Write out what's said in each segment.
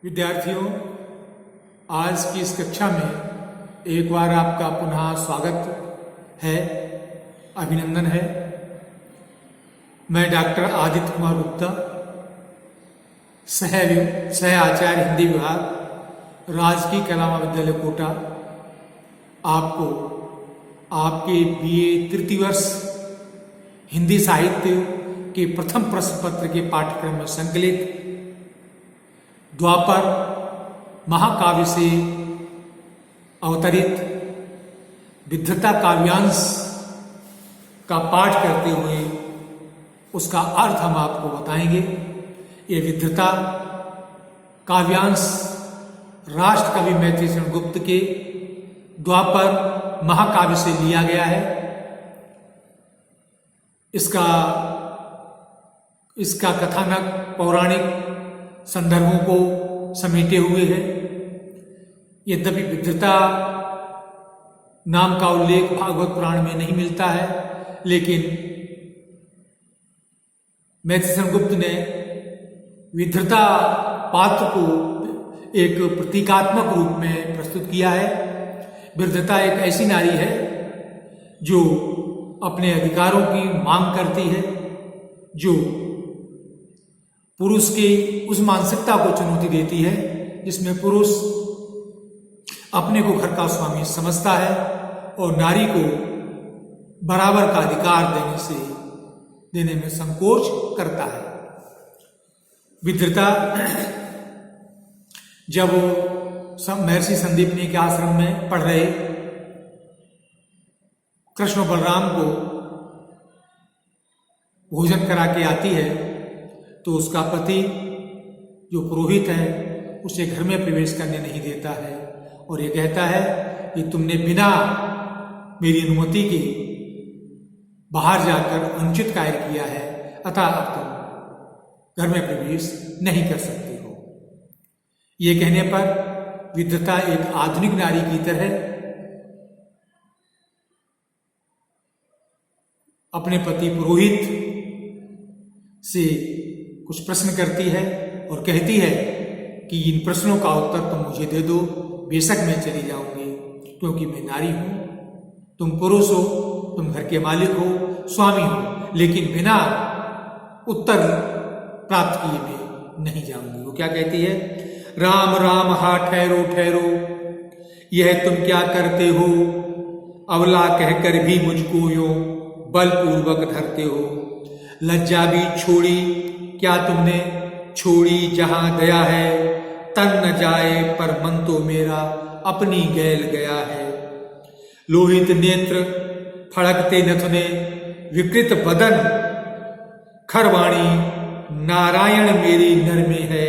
विद्यार्थियों, आज की इस कक्षा में एक बार आपका पुनः स्वागत है, अभिनंदन है। मैं डॉक्टर आदित्य कुमार गुप्ता, सह आचार्य हिंदी विभाग, राजकीय कला महाविद्यालय कोटा, आपको आपके बीए तृतीय वर्ष हिंदी साहित्य के प्रथम प्रश्न पत्र के पाठ्यक्रम में संकलित द्वापर महाकाव्य से अवतरित विद्धता काव्यांश का पाठ करते हुए उसका अर्थ हम आपको बताएंगे। ये विद्धता काव्यांश राष्ट्र कवि मैथिली शरण गुप्त के द्वापर महाकाव्य से लिया गया है। इसका कथानक पौराणिक संदर्भों को समेटे हुए है। यद्यपि विद्धता नाम का उल्लेख भागवत पुराण में नहीं मिलता है, लेकिन मैथिली शरण गुप्त ने विद्धता पात्र को एक प्रतीकात्मक रूप में प्रस्तुत किया है। विद्धता एक ऐसी नारी है जो अपने अधिकारों की मांग करती है, जो पुरुष की उस मानसिकता को चुनौती देती है जिसमें पुरुष अपने को घर का स्वामी समझता है और नारी को बराबर का अधिकार देने में संकोच करता है। विद्धता जब महर्षि संदीपनी के आश्रम में पढ़ रहे कृष्ण बलराम को भोजन करा के आती है, तो उसका पति जो पुरोहित है उसे घर में प्रवेश करने नहीं देता है और ये कहता है कि तुमने बिना मेरी अनुमति के बाहर जाकर अनुचित कार्य किया है, अतः अब तुम घर में प्रवेश नहीं कर सकती हो। ये कहने पर विद्धता एक आधुनिक नारी की तरह अपने पति पुरोहित से कुछ प्रश्न करती है और कहती है कि इन प्रश्नों का उत्तर तुम मुझे दे दो, बेशक मैं चली जाऊंगी, क्योंकि मैं नारी हूं, तुम पुरुष हो, तुम घर के मालिक हो, स्वामी हो, लेकिन बिना उत्तर प्राप्त किए मैं नहीं जाऊंगी। वो क्या कहती है? राम राम हा ठहरो ठहरो, यह तुम क्या करते हो? अवला कहकर भी मुझको यूं बलपूर्वक धरते हो। लज्जा भी छोड़ी क्या तुमने? छोड़ी जहां गया है, तन न जाए पर मन तो मेरा अपनी गैल गया है। लोहित नेत्र फड़कते नथुने, विकृत बदन खरवाणी, नारायण मेरी नर में है,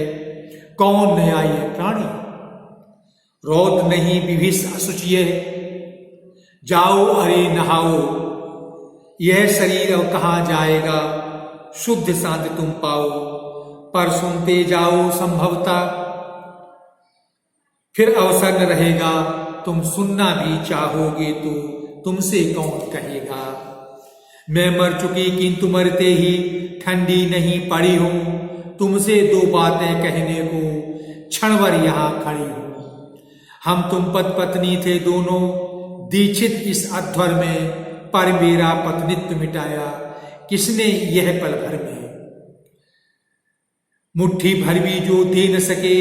कौन नया ये प्राणी। रौद नहीं विभिष असुचिये, जाओ अरे नहाओ, यह शरीर अब कहाँ जाएगा, शुद्ध शांति तुम पाओ। पर सुनते जाओ संभवता, फिर अवसर न रहेगा, तुम सुनना भी चाहोगे तो तुमसे कौन कहेगा। मैं मर चुकी किंतु मरते ही ठंडी नहीं पड़ी हूं, तुमसे दो बातें कहने को क्षणभर यहां खड़ी हूं। हम तुम पति पत्नी थे दोनों, दीक्षित इस अध्वर में, पर मेरा पत्नित्व मिटाया किसने यह पल भर में। मुट्ठी भर भी जो दे न सके,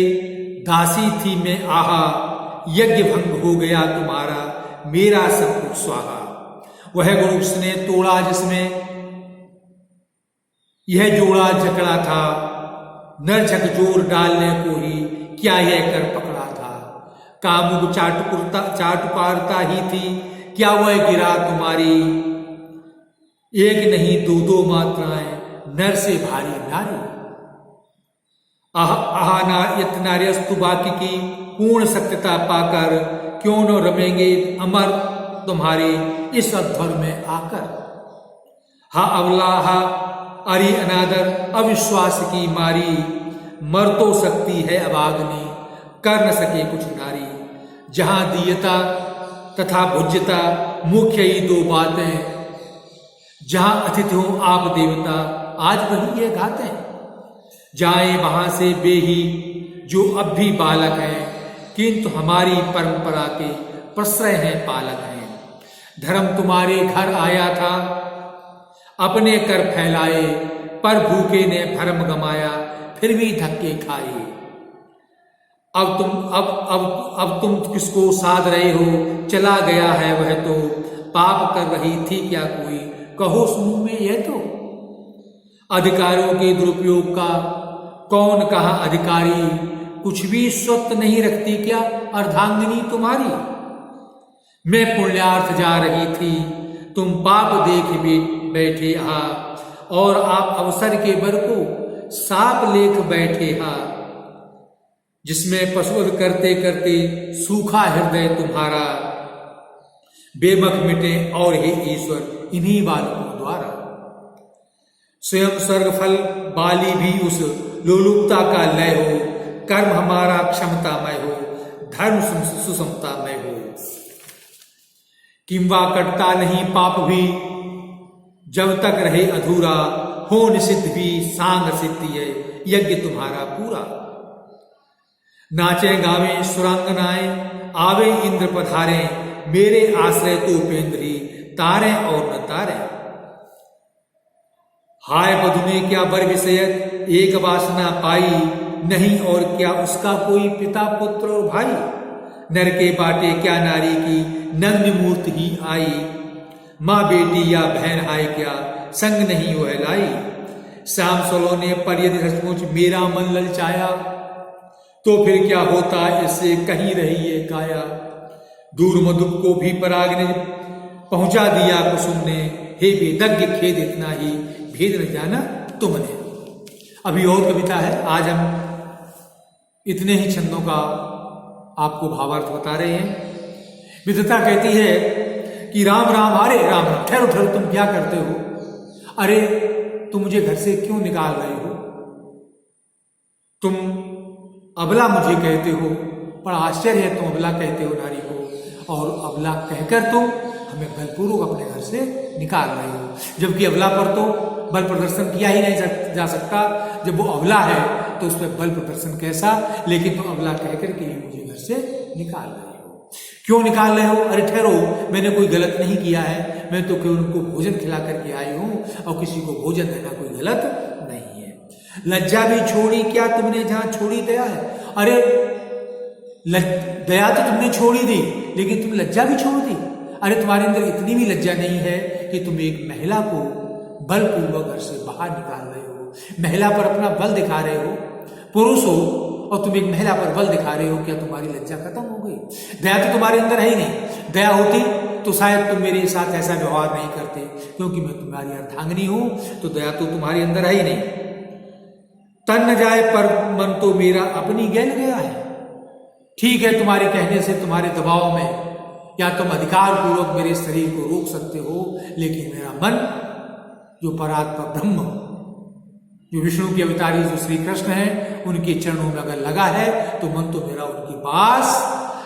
दासी थी मैं आहा, यज्ञ भंग हो गया तुम्हारा, मेरा सब कुछ स्वाहा। वह गुरु उसने तोड़ा जिसमें यह जोड़ा जकड़ा था, नर झकझोर डालने को ही क्या यह कर पकड़ा था। कामुक चाटुकारता ही थी क्या वह गिरा तुम्हारी, एक नहीं दो दो मात्राएं नर से भारी नारी। नार्यस्तु बाकी की पूर्ण सत्यता पाकर, क्यों न रमेंगे अमर तुम्हारे इस अध्वर में आकर। हा अवला हा अरि अनादर, अविश्वास की मारी, मर तो सकती है अभागनी, कर न सके कुछ नारी। जहां दीयता तथा भुज्यता मुख्य ही दो बातें, जहां अतिथि हो आप देवता, आज वही ये गाते। जाए वहां से बेही जो अब भी बालक हैं, किंतु हमारी परंपरा के प्रश्रय हैं, पालक हैं। धर्म तुम्हारे घर आया था, अपने कर फैलाए, पर भूखे ने भरम गमाया, फिर भी धक्के खाए। अब तुम किसको साध रहे हो, चला गया है वह तो, पाप कर रही थी क्या कोई, कहो समूह में यह तो। अधिकारियों के दुरुपयोग का कौन कहा अधिकारी, कुछ भी स्वत नहीं रखती क्या अर्धांगिनी तुम्हारी। मैं पुण्यार्थ जा रही थी, तुम पाप देख भी बैठे हा, और आप अवसर के बर को साप लेख बैठे हा। जिसमें पशुवध करते करते सूखा हृदय तुम्हारा, बेमख मिटे और हे ईश्वर इन्हीं बालकों द्वारा। स्वयं स्वर्ग फल बाली भी उस लोलुपता का लय हो, कर्म हमारा क्षमतामय हो, धर्म सुसमतामय हो। किंवा कटता नहीं पाप भी, जब तक रहे अधूरा, हो निषिद्ध भी सांग सिद्धि है यज्ञ तुम्हारा पूरा। नाचे गावे सुरांगनाएं, आवे इंद्र पधारे, मेरे आश्रय तो उपेंद्री, तारे और न तारे। हाय बधु ने क्या बर विषयक, एक वासना पाई, नहीं और क्या उसका कोई पिता पुत्र और भाई। नर के बाटे क्या नारी की, नग्न मूर्ति ही आई, माँ बेटी या बहन हाय क्या, संग नहीं वह लाई। श्याम सलो ने पर यदि सचमुच मेरा मन ललचाया, तो फिर क्या होता इससे कहीं रही ये काया। दूर मधुप को भी पराग ने पहुंचा दिया कुसुम ने, हे वेदज्ञ खेद इतना ही, भेद न जाना तुमने। अभी और कविता है, आज हम इतने ही छंदों का आपको भावार्थ बता रहे हैं। विद्वता कहती है कि राम राम, अरे राम राम, ठहरो ठहरो, तुम क्या करते हो, अरे तुम मुझे घर से क्यों निकाल रहे हो, तुम अबला मुझे कहते हो, बड़ा आश्चर्य है तुम अबला कहते हो नारी को, और अबला कहकर तुम हमें बलपूर्वक अपने घर से निकाल रहे हो। जबकि अबला पर तो बल प्रदर्शन किया ही नहीं जा सकता, जब वो अबला है तो उस पर बल प्रदर्शन कैसा, लेकिन तुम अबला कहकर के मुझे घर से निकाल रहे हो। क्यों निकाल रहे हो, अरे ठहरो, मैंने कोई गलत नहीं किया है, मैं तो केवल उनको भोजन खिला करके आई हूं, और किसी को भोजन देना कोई गलत नहीं है। लज्जा भी छोड़ी क्या तुमने, जहां छोड़ी दया है। अरे दया तो तुमने छोड़ी दी, लेकिन तुम लज्जा भी छोड़ दी। अरे तुम्हारे अंदर इतनी भी लज्जा नहीं है कि तुम एक महिला को बलपूर्वक घर से बाहर निकाल रहे हो, महिला पर अपना बल दिखा रहे हो। पुरुष हो और तुम एक महिला पर बल दिखा रहे हो, क्या तुम्हारी लज्जा खत्म हो गई? दया तो तुम्हारे अंदर है ही नहीं। दया होती तो शायद तुम मेरे साथ ऐसा व्यवहार नहीं करते, क्योंकि मैं तुम्हारी अर्धांगिनी हूं, तो दया तो तुम्हारे अंदर है ही नहीं। तन न जाए पर मन तो मेरा अपनी गैल गया है। ठीक है, तुम्हारे कहने से, तुम्हारे दबाव में, या तुम अधिकार पूर्वक मेरे शरीर को रोक सकते हो, लेकिन मेरा मन जो परात्पर ब्रह्म, जो विष्णु के अवतारी जो श्री कृष्ण है, उनके चरणों में अगर लगा है तो मन तो मेरा उनके पास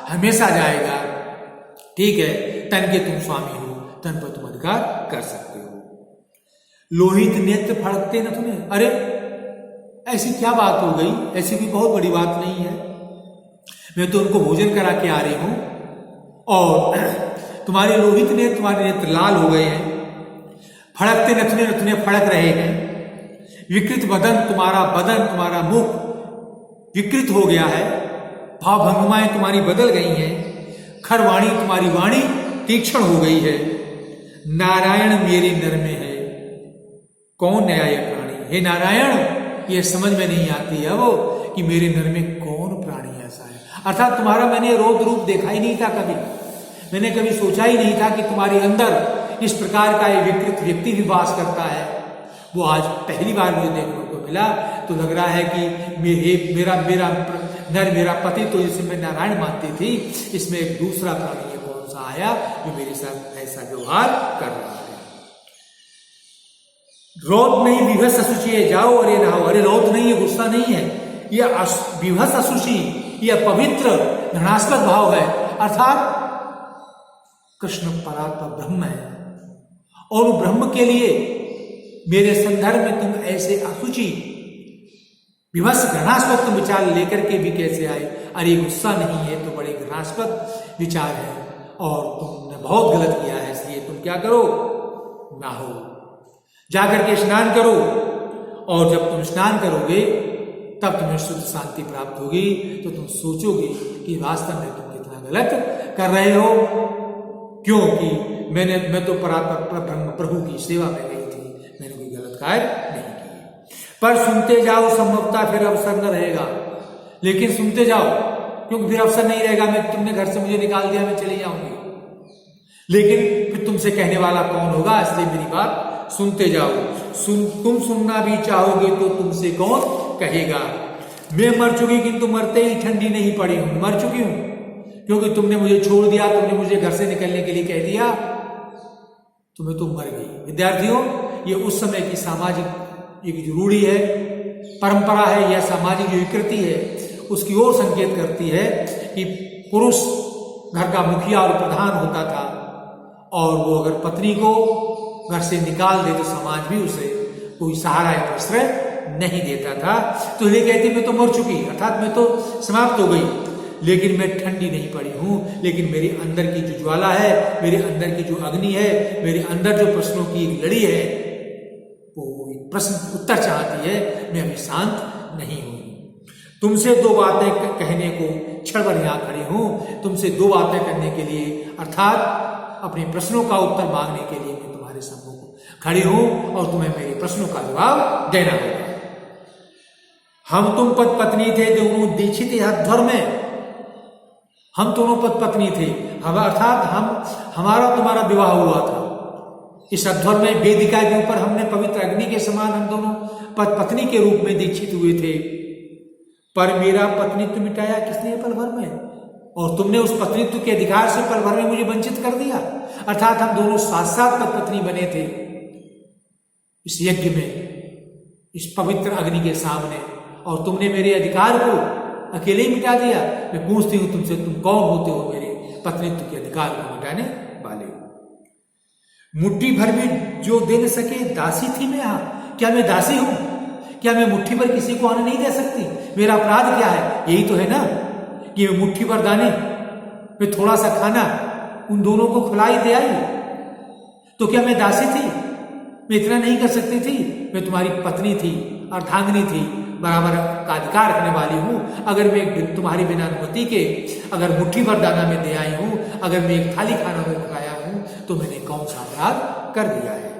हमेशा जाएगा। ठीक है, तन के तुम स्वामी हो, तन पर तुम अधिकार कर सकते हो। लोहित नेत्र फड़कते न तुम्हें, अरे ऐसी क्या बात हो गई, ऐसी भी बहुत बड़ी बात नहीं है। मैं तो उनको भोजन करा के आ रही हूं, और तुम्हारे लोहित नेत्र, तुम्हारे नेत्र लाल हो गए हैं, फड़कते नथुने नथुने फड़क रहे हैं। विकृत बदन, तुम्हारा मुख विकृत हो गया है, भाव भंगमाएं तुम्हारी बदल गई हैं, खरवाणी तुम्हारी वाणी तीक्ष्ण हो गई है। नारायण मेरे नर में है, कौन न्याय प्राणी। हे नारायण, ये समझ में नहीं आती है वो कि मेरे नर में कौन प्राणी ऐसा है। अर्थात तुम्हारा मैंने रौद्र रूप देखा ही नहीं था कभी, मैंने कभी सोचा ही नहीं था कि तुम्हारे अंदर इस प्रकार का एक विकृत व्यक्ति भी वास करता है। वो आज पहली बार मुझे देखने को मिला, तो लग रहा है कि मेरा नर, मेरा पति तो जिसे मैं नारायण मानती थी, इसमें एक दूसरा प्राणी कौन सा आया जो मेरे साथ ऐसा व्यवहार कर रहा है। रोध नहीं विभस असुचि, जाओ अरे नहाओ। अरे रोध नहीं, ये गुस्सा नहीं है, यह विभस असुचि, यह पवित्र घृणास्पद भाव है। अर्थात कृष्ण परात्पर ब्रह्म है, और ब्रह्म के लिए मेरे संदर्भ में तुम ऐसे असुचि विभत्स घृणास्पद तुम विचार लेकर के भी कैसे आए? अरे गुस्सा नहीं है तो बड़े घृणास्पद विचार है और तुमने बहुत गलत किया है, इसलिए तुम क्या करो, नहाओ, जाकर के स्नान करो, और जब तुम स्नान करोगे तब तुम्हें शुद्ध शांति प्राप्त होगी। तो तुम सोचोगे कि वास्तव में तुम कितना गलत कर रहे हो, क्योंकि मैं तो प्रभु की सेवा में गई थी, मैंने कोई गलत कार्य नहीं किया। पर सुनते जाओ, संभवतः फिर अवसर न रहेगा। लेकिन सुनते जाओ, क्योंकि फिर अवसर नहीं रहेगा। तुमने घर से मुझे निकाल दिया, मैं चली जाऊंगी, लेकिन फिर तुमसे कहने वाला कौन होगा? इसलिए मेरी बात सुनते जाओ। तुम सुनना भी चाहोगे तो तुमसे कौन कहेगा? मैं मर चुकी, किंतु मरते ही ठंडी नहीं पड़ी हूं। मर चुकी हूं क्योंकि तुमने मुझे छोड़ दिया, तुमने मुझे घर से निकलने के लिए कह दिया, तुम्हें तो मर गई। विद्यार्थियों, ये उस समय की सामाजिक एक जो रूढ़ी है, परंपरा है, यह सामाजिक जो विकृति है, उसकी ओर संकेत करती है कि पुरुष घर का मुखिया और प्रधान होता था, और वो अगर पत्नी को घर से निकाल दे तो समाज भी उसे कोई सहारा या आश्रय नहीं देता था। तो ये कहती मैं तो मर चुकी, अर्थात मैं तो समाप्त हो गई, लेकिन मैं ठंडी नहीं पड़ी हूं। लेकिन मेरे अंदर की जो ज्वाला है, मेरे अंदर की जो अग्नि है, मेरे अंदर जो प्रश्नों की एक लड़ी है, वो प्रश्न उत्तर चाहती है। मैं अभी शांत नहीं हूं। तुमसे दो बातें कहने को क्षण भर यहां खड़ी हूं। तुमसे दो बातें करने के लिए, अर्थात अपने प्रश्नों का उत्तर मांगने के लिए मैं तुम्हारे सम्मुख खड़ी हूं, और तुम्हें मेरे प्रश्नों का जवाब देना होगा। हम तुम पति पत्नी थे, दोनों दीक्षित हद्धर्म में। हम दोनों पति पत्नी थे, अर्थात हमारा तुम्हारा विवाह हुआ था। इस अध्वर्म में वेदिका के ऊपर हमने पवित्र अग्नि के समान हम दोनों पति पत्नी के रूप में दीक्षित हुए थे। पर मेरा पत्नीत्व मिटाया किसने पल भर में? और तुमने उस पत्नीत्व के अधिकार से पल भर में मुझे वंचित कर दिया। अर्थात हम दोनों साथ साथ पति पत्नी बने थे इस यज्ञ में, इस पवित्र अग्नि के सामने, और तुमने मेरे अधिकार को अकेले ही मिटा दिया। मैं पूछती हूं तुमसे, तुम कौन होते हो मेरे पत्नीत्व के अधिकार को मिटाने वाले? मुट्ठी भर भी जो दे न सके दासी थी मैं। क्या मैं दासी हूं? क्या मैं मुट्ठी भर किसी को आने नहीं दे सकती? मेरा अपराध क्या है? यही तो है ना कि मैं मुट्ठी भर दाने, मैं थोड़ा सा खाना उन दोनों को खिलाई दे आई। तो क्या मैं दासी थी? मैं इतना नहीं कर सकती थी? मैं तुम्हारी पत्नी थी, अर्धांगिनी थी, बराबर का अधिकार रखने वाली हूं। अगर मैं तुम्हारी बिना अनुमति के अगर मुट्ठी भर दाना में दे आई हूं, अगर मैं एक थाली खाना में पकाया हूं, तो मैंने कौन सा अपराध कर दिया है?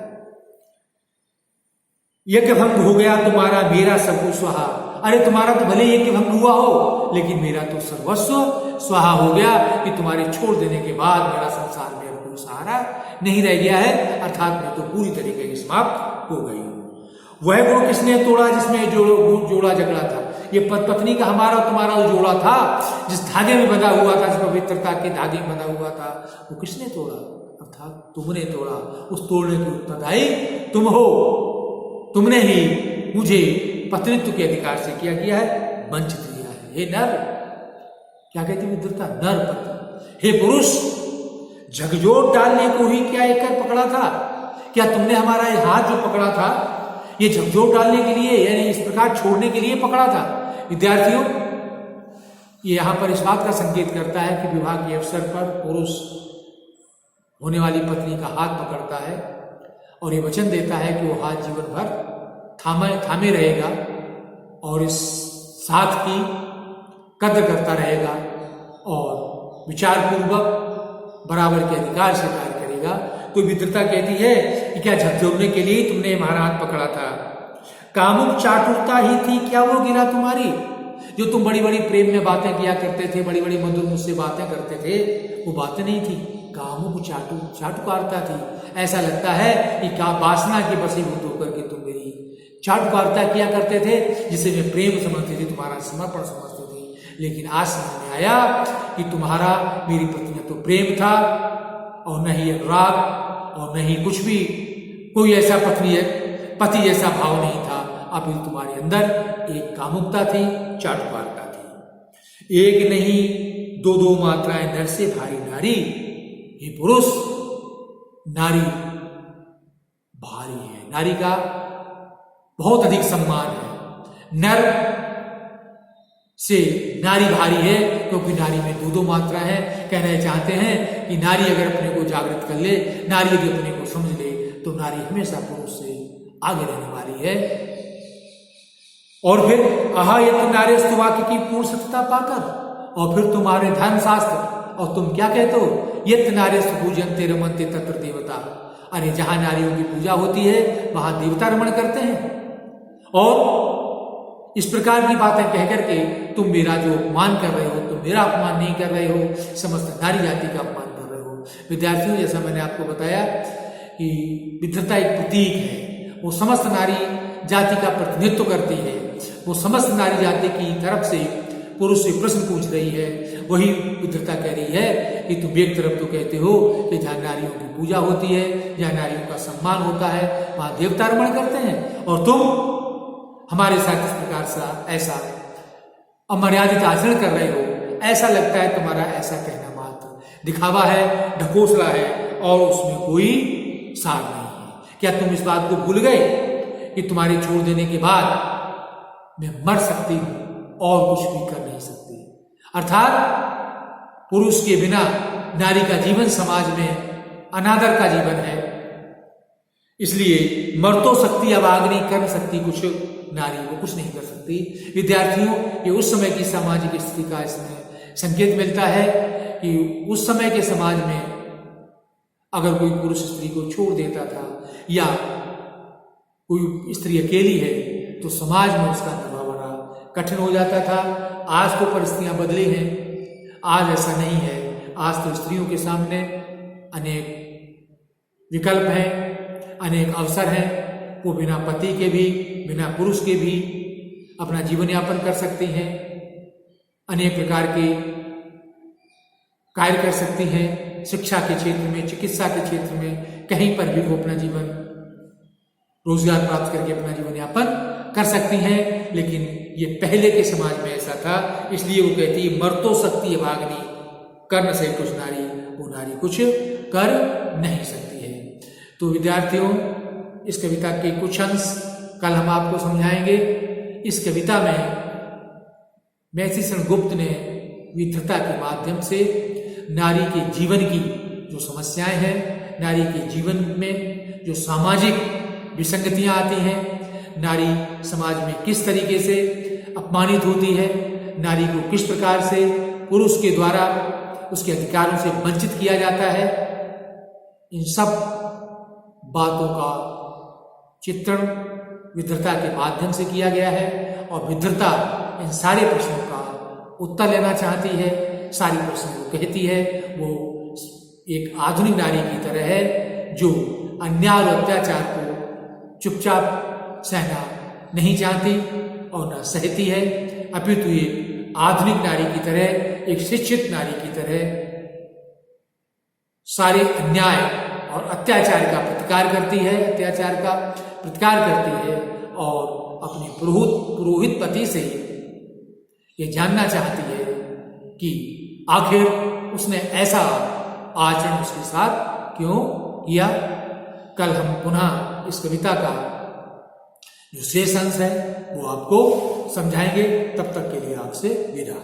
यज्ञ भंग हो गया तुम्हारा, मेरा सब कुछ स्वाहा। अरे तुम्हारा तो भले यज्ञ भंग हुआ हो, लेकिन मेरा तो सर्वस्व स्वाहा हो गया कि तुम्हारे छोड़ देने के बाद मेरा संसार में कोई सहारा नहीं रह गया है। अर्थात मैं तो पूरी तरीके से समाप्त हो गई हूं। वह गुण किसने तोड़ा जिसमें जोड़ा झगड़ा था? ये पत्नी का हमारा तुम्हारा जो जोड़ा था, जिस धागे में बंधा हुआ था, जिस पवित्रता के धागे में बंधा हुआ था, वो किसने तोड़ा? अर्थात तुमने तोड़ा। उस तोड़ने की उत्तरदायी तुम हो। तुमने ही मुझे पत्नीत्व के अधिकार से क्या किया है? वंचित किया है। हे नर, क्या कहती मित्रता? नर पति। हे पुरुष, झकझोर डालने को ही क्या एक कर पकड़ा था? क्या तुमने हमारा ये हाथ जो पकड़ा था, ये झकझोर डालने के लिए, यानी इस प्रकार छोड़ने के लिए पकड़ा था? विद्यार्थियों, ये यहां पर इस बात का संकेत करता है कि विवाह के अवसर पर पुरुष होने वाली पत्नी का हाथ पकड़ता है और ये वचन देता है कि वो हाथ जीवन भर थामे रहेगा और इस साथ की कद्र करता रहेगा और विचारपूर्वक बराबर के अधिकार से कार्य करेगा। तो मित्रता कहती है कि क्या झकझोरने के लिए तुमने हमारा हाथ पकड़ा था? कामुक चाटुरता ही थी क्या वो गिरा तुम्हारी? जो तुम बड़ी बड़ी प्रेम में बातें किया करते थे, बड़ी बड़ी मधुर मुझसे बातें करते थे, वो बातें नहीं थी, कामुक चाटुकारता थी। ऐसा लगता है कि क्या वासना के वशीभूत होकर के तुम मेरी चाटुकारता किया करते थे, जिसे मैं प्रेम समझती थी, तुम्हारा समर्पण समझती थी। लेकिन आज समझ में आया कि तुम्हारा मेरी पत्नी में तो प्रेम था और न ही अनुराग और न ही कुछ भी कोई ऐसा पति जैसा भाव नहीं था। अभी तुम्हारे अंदर एक कामुकता थी, चाटुकारता थी। एक नहीं दो दो मात्राएं नर से भारी नारी। ये पुरुष, नारी भारी है, नारी का बहुत अधिक सम्मान है। नर से नारी भारी है, क्योंकि नारी में दो मात्रा है। कहना चाहते हैं कि नारी अगर अपने को जागृत कर ले, नारी यदि अपने को समझ ले, तो नारी हमेशा पुरुष से आगे रहने वाली है। और फिर अहायत नारेस्तु वाक्य की पूर्ण सत्यता पाकर, और फिर तुम्हारे धर्मशास्त्र, और तुम क्या कहते हो, यत् नारेस्तु पूजन्ते रमन्ते तत्र देवता। अरे जहां नारियों की पूजा होती है वहां देवता रमण करते हैं। और इस प्रकार की बातें कहकर के तुम मेरा जो अपमान कर रहे हो, तुम मेरा अपमान नहीं कर रहे हो, समस्त नारी जाति का अपमान कर रहे हो। विद्यार्थियों, जैसा मैंने आपको बताया कि विद्वता एक प्रतीक है, वो समस्त नारी जाति का प्रतिनिधित्व करती है। वो समस्त नारी जाति की तरफ से पुरुष से प्रश्न पूछ रही है। वही विद्वता कह रही है कि तुम एक तरफ तो कहते हो कि जहाँ नारियों की पूजा होती है, जहाँ नारियों का सम्मान होता है, वहां देवता रमण करते हैं, और तुम हमारे साथ इस प्रकार से ऐसा अमर्यादित आचरण कर रहे हो। ऐसा लगता है तुम्हारा ऐसा कहना मात्र दिखावा है, ढकोसला है, और उसमें कोई सार नहीं है। क्या तुम इस बात को भूल गए कि तुम्हारे छोड़ देने के बाद मैं मर सकती हूं और कुछ भी कर नहीं सकती? अर्थात पुरुष के बिना नारी का जीवन समाज में अनादर का जीवन है। इसलिए मर तो सकती, अभाग्नि कर सकती कुछ नारी, वो कुछ नहीं कर सकती। विद्यार्थियों, ये उस समय की सामाजिक स्थिति का इसमें संकेत मिलता है कि उस समय के समाज में अगर कोई पुरुष स्त्री को छोड़ देता था, या कोई स्त्री अकेली है, तो समाज में उसका निभाना कठिन हो जाता था। आज तो परिस्थितियां बदली हैं, आज ऐसा नहीं है। आज तो स्त्रियों के सामने अनेक विकल्प हैं, अनेक अवसर हैं। वो बिना पति के भी, बिना पुरुष के भी अपना जीवन यापन कर सकती हैं, अनेक प्रकार के कार्य कर सकती हैं। शिक्षा के क्षेत्र में, चिकित्सा के क्षेत्र में, कहीं पर भी वो अपना जीवन रोजगार प्राप्त करके अपना जीवन यापन कर सकती हैं। लेकिन ये पहले के समाज में ऐसा था, इसलिए वो कहती है मर तो सकती है भागनी, कर न सके कुछ नारी, वो नारी कुछ कर नहीं सकती है। तो विद्यार्थियों, इस कविता के कुछ अंश कल हम आपको समझाएंगे। इस कविता में मैथिलीशरण गुप्त ने विद्वता के माध्यम से नारी के जीवन की जो समस्याएं हैं, नारी के जीवन में जो सामाजिक विसंगतियां आती हैं, नारी समाज में किस तरीके से अपमानित होती है, नारी को किस प्रकार से पुरुष के द्वारा उसके अधिकारों से वंचित किया जाता है, इन सब बातों का चित्रण विद्वता के माध्यम से किया गया है। और विद्वता इन सारे प्रश्नों का उत्तर लेना चाहती है। सारी प्रश्न वो कहती है, वो एक आधुनिक नारी की तरह है जो अन्याय और अत्याचार को चुपचाप सहना नहीं चाहती और न सहती है, अपितु ये आधुनिक नारी की तरह, एक शिक्षित नारी की तरह सारे अन्याय और अत्याचार का प्रतिकार करती है, अत्याचार का प्रतिकार करती है, और अपने पुरोहित पति से ये जानना चाहती है कि आखिर उसने ऐसा आचरण उसके साथ क्यों किया। कल हम पुनः इस कविता का जो शेष अंश है वो आपको समझाएंगे। तब तक के लिए आपसे विदा।